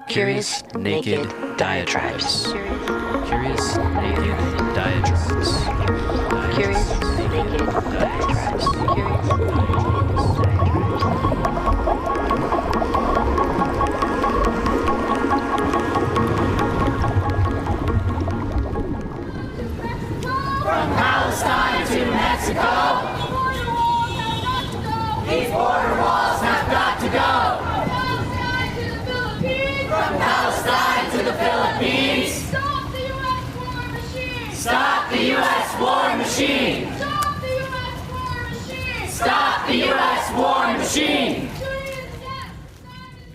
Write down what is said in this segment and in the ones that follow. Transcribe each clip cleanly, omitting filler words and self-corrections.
Curious Naked Diatribes. Curious Naked Diatribes. Curious Naked Diatribes. From Palestine to Mexico, these border walls have got to go. From Palestine to the Philippines, Stop the U.S. war machine! stop the U.S. war machine! Stop the U.S. war machine! Stop the U.S. war machine!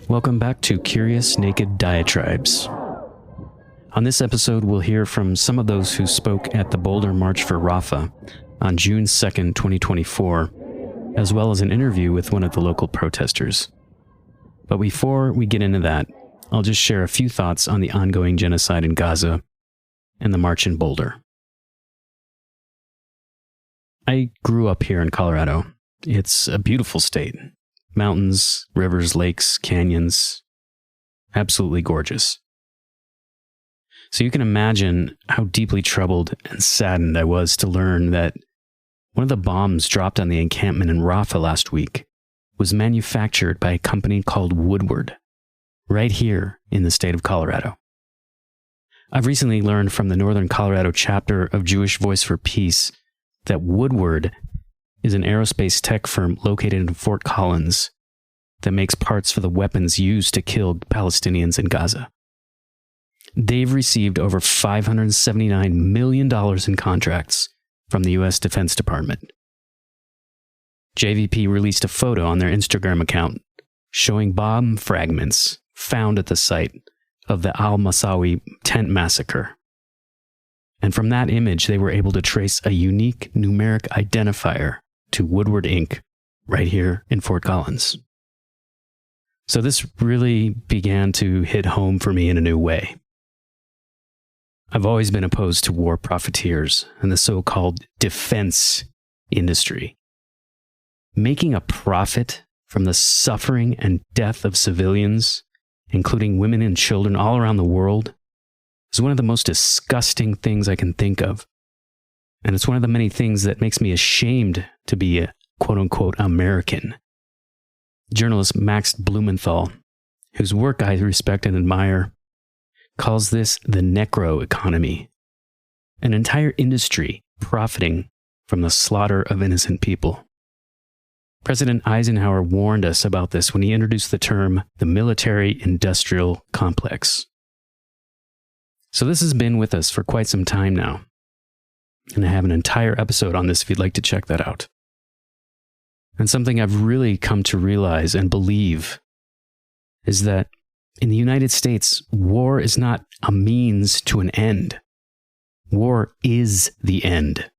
Welcome back to Curious Naked Diatribes. On this episode, we'll hear from some of those who spoke at the Boulder March for Rafah on June 2nd, 2024, as well as an interview with one of the local protesters. But before we get into that, I'll just share a few thoughts on the ongoing genocide in Gaza and the march in Boulder. I grew up here in Colorado. It's a beautiful state. Mountains, rivers, lakes, canyons. Absolutely gorgeous. So you can imagine how deeply troubled and saddened I was to learn that one of the bombs dropped on the encampment in Rafah last week was manufactured by a company called Woodward, right here in the state of Colorado. I've recently learned from the Northern Colorado chapter of Jewish Voice for Peace that Woodward is an aerospace tech firm located in Fort Collins that makes parts for the weapons used to kill Palestinians in Gaza. They've received over $579 million in contracts from the U.S. Defense Department. JVP released a photo on their Instagram account showing bomb fragments found at the site of the Al-Masawi tent massacre. And from that image, they were able to trace a unique numeric identifier to Woodward Inc. right here in Fort Collins. So this really began to hit home for me in a new way. I've always been opposed to war profiteers and the so-called defense industry. Making a profit from the suffering and death of civilians, including women and children all around the world, is one of the most disgusting things I can think of. And it's one of the many things that makes me ashamed to be a quote-unquote American. Journalist Max Blumenthal, whose work I respect and admire, calls this the necro economy, an entire industry profiting from the slaughter of innocent people. President Eisenhower warned us about this when he introduced the term the military-industrial complex. So this has been with us for quite some time now, and I have an entire episode on this if you'd like to check that out. And something I've really come to realize and believe is that in the United States, war is not a means to an end. War is the end.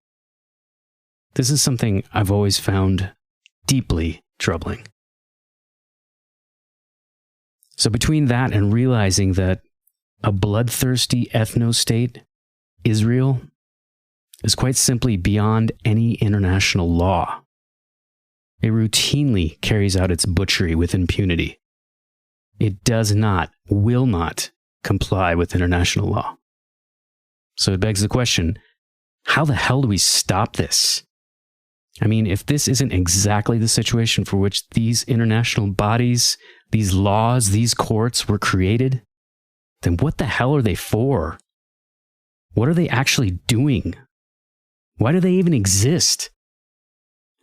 This is something I've always found deeply troubling. So between that and realizing that a bloodthirsty ethno-state, Israel, is quite simply beyond any international law. It routinely carries out its butchery with impunity. It does not, will not comply with international law. So it begs the question, how the hell do we stop this? I mean, if this isn't exactly the situation for which these international bodies, these laws, these courts were created, then what the hell are they for? What are they actually doing? Why do they even exist?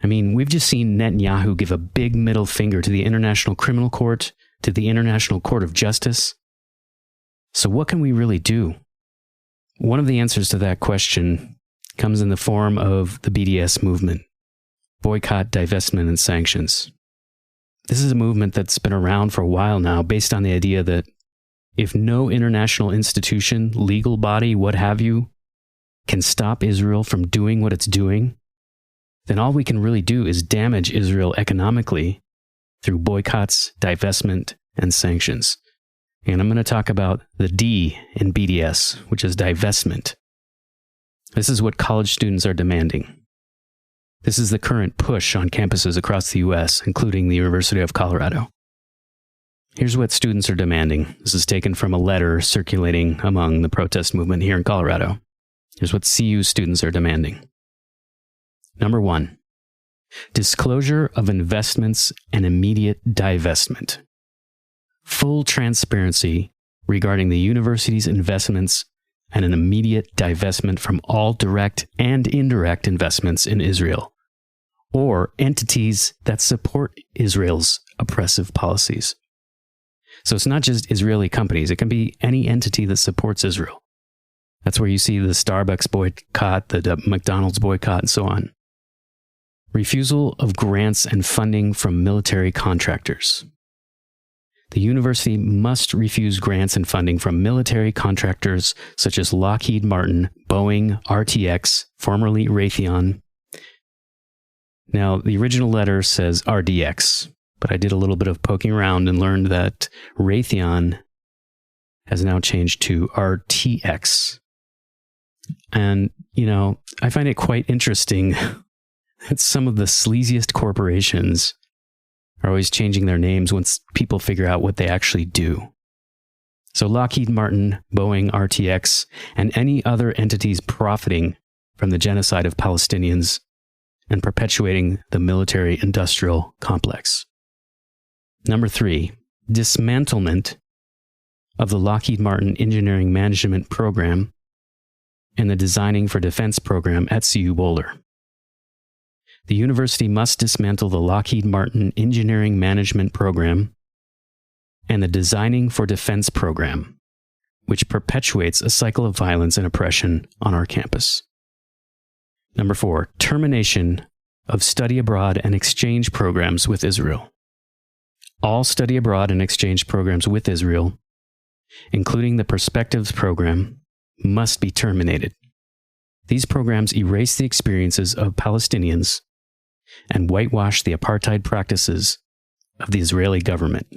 I mean, we've just seen Netanyahu give a big middle finger to the International Criminal Court, to the International Court of Justice. So what can we really do? One of the answers to that question comes in the form of the BDS movement, boycott, divestment, and sanctions. This is a movement that's been around for a while now, based on the idea that if no international institution, legal body, what have you, can stop Israel from doing what it's doing, then all we can really do is damage Israel economically through boycotts, divestment, and sanctions. And I'm going to talk about the D in BDS, which is divestment. This is what college students are demanding. This is the current push on campuses across the U.S., including the University of Colorado. Here's what students are demanding. This is taken from a letter circulating among the protest movement here in Colorado. Here's what CU students are demanding. Number 1, disclosure of investments and immediate divestment. Full transparency regarding the university's investments and an immediate divestment from all direct and indirect investments in Israel or entities that support Israel's oppressive policies. So it's not just Israeli companies. It can be any entity that supports Israel. That's where you see the Starbucks boycott, the McDonald's boycott, and so on. Refusal of grants and funding from military contractors. The university must refuse grants and funding from military contractors such as Lockheed Martin, Boeing, RTX, formerly Raytheon. Now, the original letter says RDX, but I did a little bit of poking around and learned that Raytheon has now changed to RTX. And, I find it quite interesting that some of the sleaziest corporations are always changing their names once people figure out what they actually do. So Lockheed Martin, Boeing, RTX, and any other entities profiting from the genocide of Palestinians and perpetuating the military-industrial complex. Number 3, dismantlement of the Lockheed Martin Engineering Management Program and the Designing for Defense program at CU Boulder. The university must dismantle the Lockheed Martin Engineering Management Program and the Designing for Defense program, which perpetuates a cycle of violence and oppression on our campus. Number 4, termination of study abroad and exchange programs with Israel. All study abroad and exchange programs with Israel, including the Perspectives program, must be terminated. These programs erase the experiences of Palestinians and whitewash the apartheid practices of the Israeli government.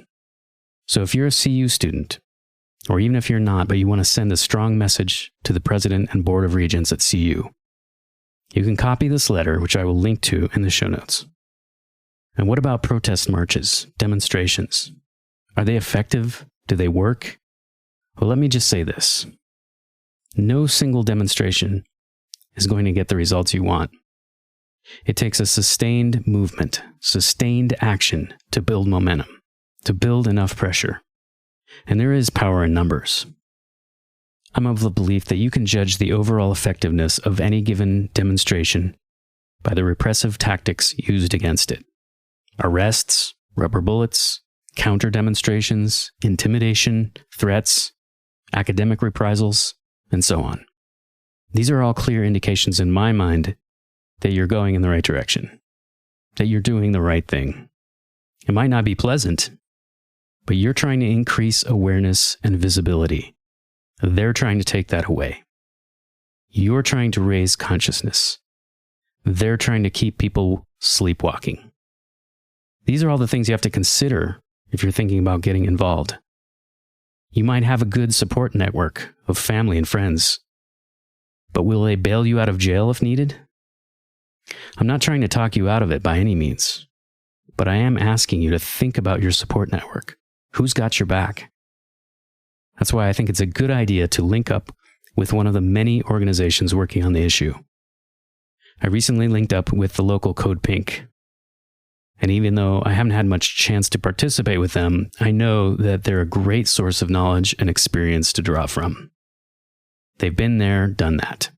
So if you're a CU student, or even if you're not, but you want to send a strong message to the President and Board of Regents at CU, you can copy this letter, which I will link to in the show notes. And what about protest marches, demonstrations? Are they effective? Do they work? Well, let me just say this. No single demonstration is going to get the results you want. It takes a sustained movement, sustained action to build momentum, to build enough pressure. And there is power in numbers. I'm of the belief that you can judge the overall effectiveness of any given demonstration by the repressive tactics used against it. Arrests, rubber bullets, counter demonstrations, intimidation, threats, academic reprisals, and so on. These are all clear indications in my mind that you're going in the right direction, that you're doing the right thing. It might not be pleasant, but you're trying to increase awareness and visibility. They're trying to take that away. You're trying to raise consciousness. They're trying to keep people sleepwalking. These are all the things you have to consider if you're thinking about getting involved. You might have a good support network of family and friends, but will they bail you out of jail if needed? I'm not trying to talk you out of it by any means, but I am asking you to think about your support network. Who's got your back? That's why I think it's a good idea to link up with one of the many organizations working on the issue. I recently linked up with the local Code Pink. And even though I haven't had much chance to participate with them, I know that they're a great source of knowledge and experience to draw from. They've been there, done that.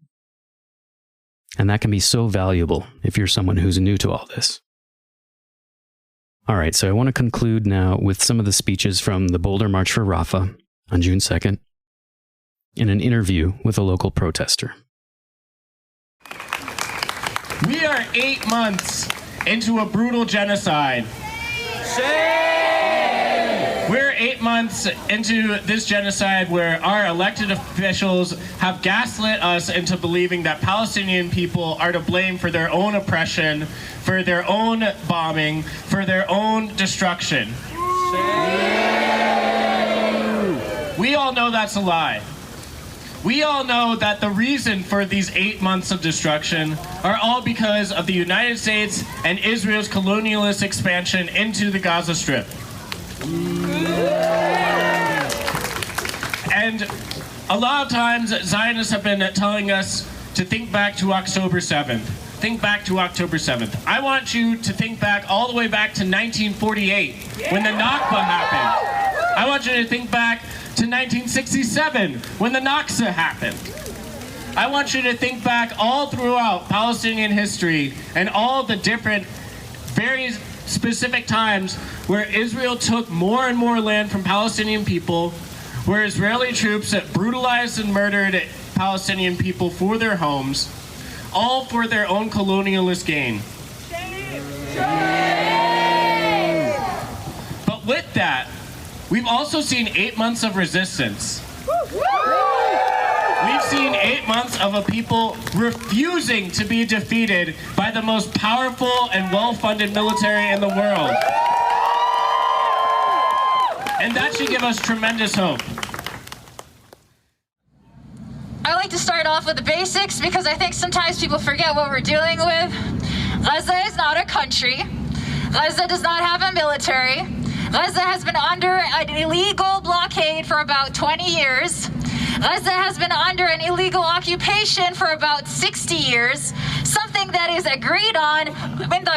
And that can be so valuable if you're someone who's new to all this. All right, so I want to conclude now with some of the speeches from the Boulder March for Rafah on June 2nd in an interview with a local protester. We are 8 months into a brutal genocide. We're 8 months into this genocide where our elected officials have gaslit us into believing that Palestinian people are to blame for their own oppression, for their own bombing, for their own destruction. We all know that's a lie. We all know that the reason for these 8 months of destruction are all because of the United States and Israel's colonialist expansion into the Gaza Strip. And a lot of times Zionists have been telling us to think back to October 7th. Think back to October 7th. I want you to think back all the way back to 1948 when the Nakba happened. I want you to think back to 1967 when the Nakba happened. I want you to think back all throughout Palestinian history and all the different, very specific times where Israel took more and more land from Palestinian people, where Israeli troops that brutalized and murdered Palestinian people for their homes, all for their own colonialist gain. But with that, we've also seen 8 months of resistance. We've seen 8 months of a people refusing to be defeated by the most powerful and well-funded military in the world. And that should give us tremendous hope. I like to start off with the basics because I think sometimes people forget what we're dealing with. Gaza is not a country. Gaza does not have a military. Gaza has been under an illegal blockade for about 20 years. Gaza has been under an illegal occupation for about 60 years, something that is agreed on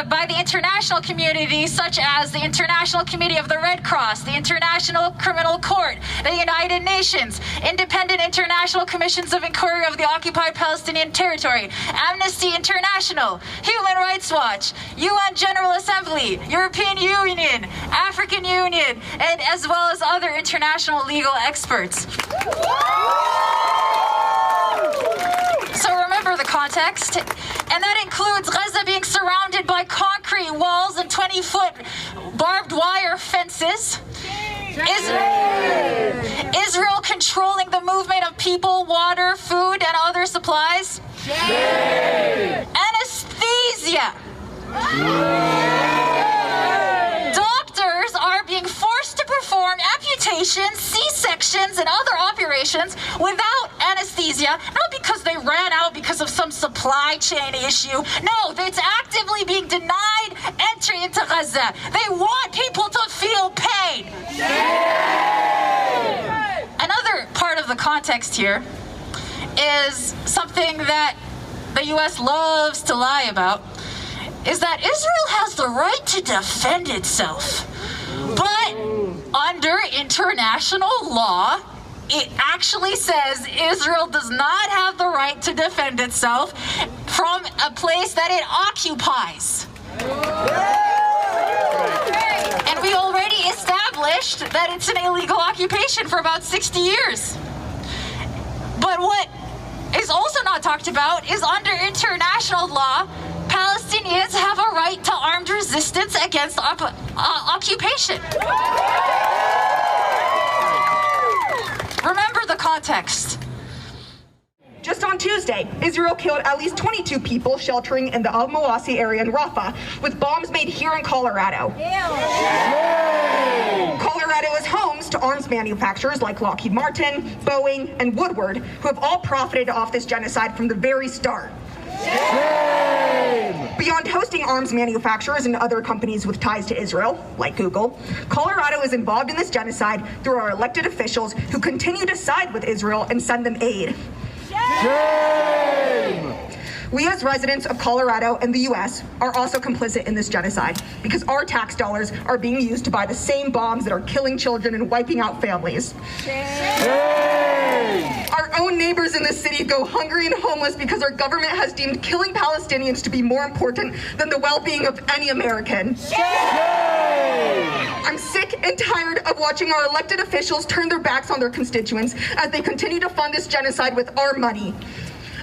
by the international community, such as the International Committee of the Red Cross, the International Criminal Court, the United Nations, Independent International Commissions of Inquiry of the Occupied Palestinian Territory, Amnesty International, Human Rights Watch, UN General Assembly, European Union, African Union, and as well as other international legal experts. So remember the context, and that includes Gaza being surrounded by concrete walls and 20-foot barbed wire fences. Israel controlling the movement of people, water, food, and other supplies. Anesthesia. Doctors are being forced to perform amputations, C-sections, and other operations without anesthesia, not because they ran out because of some supply chain issue. No, it's actively being denied entry into Gaza. They want people to feel pain. Another part of the context here is something that the U.S. loves to lie about, is that Israel has the right to defend itself. But under international law, it actually says Israel does not have the right to defend itself from a place that it occupies. And we already established that it's an illegal occupation for about 60 years. But what is also not talked about is under international law, Palestinians have a right to armed resistance against occupation. Remember the context. Just on Tuesday, Israel killed at least 22 people sheltering in the Al-Mawasi area in Rafah with bombs made here in Colorado. Colorado is home to arms manufacturers like Lockheed Martin, Boeing, and Woodward, who have all profited off this genocide from the very start. Beyond hosting arms manufacturers and other companies with ties to Israel, like Google, Colorado is involved in this genocide through our elected officials who continue to side with Israel and send them aid. We as residents of Colorado and the U.S. are also complicit in this genocide because our tax dollars are being used to buy the same bombs that are killing children and wiping out families. Our own neighbors in this city go hungry and homeless because our government has deemed killing Palestinians to be more important than the well-being of any American. I'm sick and tired of watching our elected officials turn their backs on their constituents as they continue to fund this genocide with our money.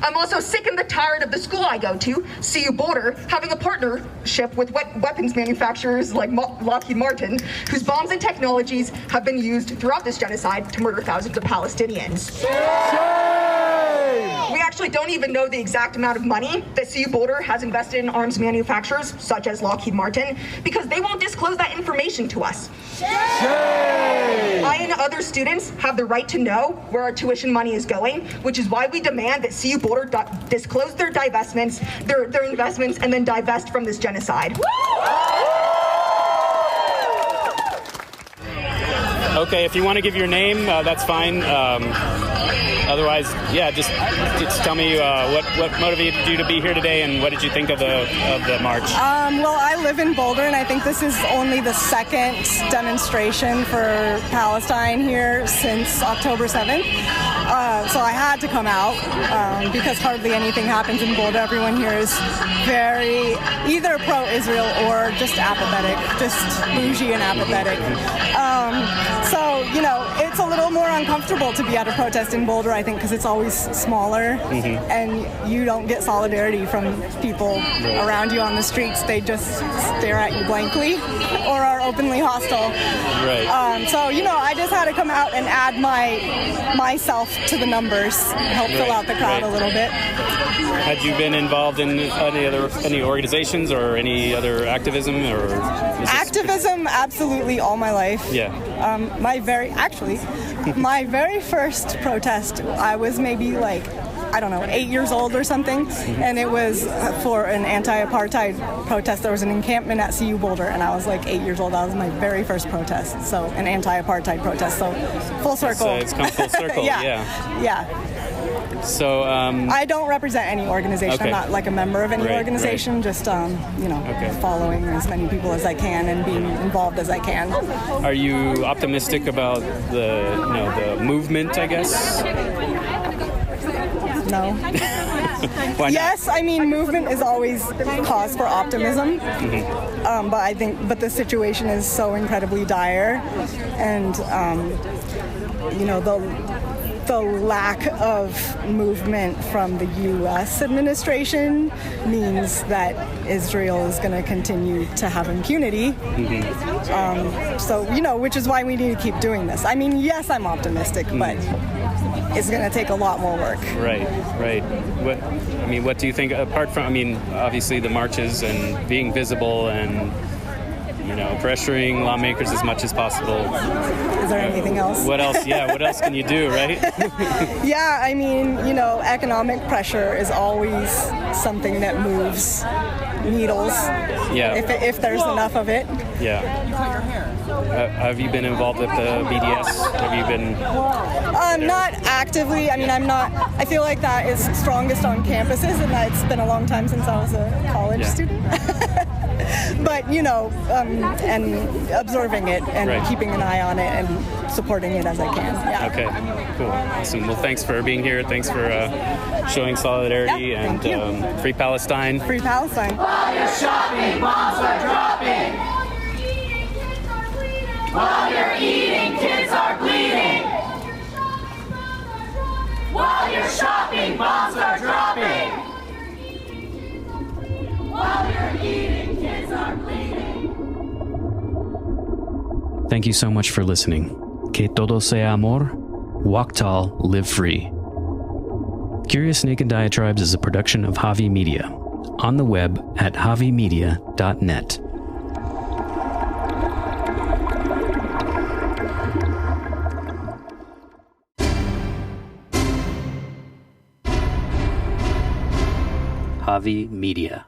I'm also sick and tired of the school I go to, CU Boulder, having a partnership with weapons manufacturers like Lockheed Martin, whose bombs and technologies have been used throughout this genocide to murder thousands of Palestinians. We actually don't even know the exact amount of money that CU Boulder has invested in arms manufacturers, such as Lockheed Martin, because they won't disclose that information to us. I and other students have the right to know where our tuition money is going, which is why we demand that CU Boulder disclose their divestments, their investments, and then divest from this genocide. Okay, if you want to give your name, that's fine. Otherwise, yeah, just tell me what motivated you to be here today, and what did you think of the march? Well, I live in Boulder, and I think this is only the second demonstration for Palestine here since October 7th. So I had to come out because hardly anything happens in Boulder. Everyone here is very either pro-Israel or just apathetic, just bougie and apathetic. So, you know, it's a little more uncomfortable to be at a protest in Boulder, I think, because it's always smaller and you don't get solidarity from people around you on the streets. They just stare at you blankly or are openly hostile. Right. So, you know, I just had to come out and add myself to the numbers, help fill out the crowd a little bit. Had you been involved in any organizations or any other activism or activism? Absolutely, all my life. Yeah. My very first protest, I was maybe like, I don't know, 8 years old or something, and it was for an anti-apartheid protest. There was an encampment at CU Boulder, and I was like 8 years old. That was my very first protest, so an anti-apartheid protest. So full circle. So it's come full circle. Yeah. So I don't represent any organization. Okay. I'm not like a member of any organization. Just following as many people as I can and being involved as I can. Are you optimistic about the movement, I guess? No. Why not? Yes, I mean, movement is always cause for optimism. But the situation is so incredibly dire, and the lack of movement from the U.S. administration means that Israel is going to continue to have impunity. Which is why we need to keep doing this. I mean, yes, I'm optimistic, but it's going to take a lot more work. Right. What do you think, apart from, obviously the marches and being visible and pressuring lawmakers as much as possible. Is there anything else? What else? Yeah, what else can you do, right? Yeah, economic pressure is always something that moves needles. Yeah. If there's enough of it. Yeah. Have you been involved with the BDS? Have you been? Not actively. I feel like that is strongest on campuses, and it's been a long time since I was a college student. But, and observing it and keeping an eye on it and supporting it as I can. Yeah. Okay, cool. Awesome. Well, thanks for being here. Thanks for showing solidarity and Free Palestine. Free Palestine. While you're shopping, bombs are dropping. While you're eating, kids are bleeding. While you're shopping, bombs are dropping. While you're eating, kids are bleeding. Thank you so much for listening. Que todo sea amor. Walk tall, live free. Curious Naked Diatribes is a production of Javi Media. On the web at javimedia.net. Javi Media.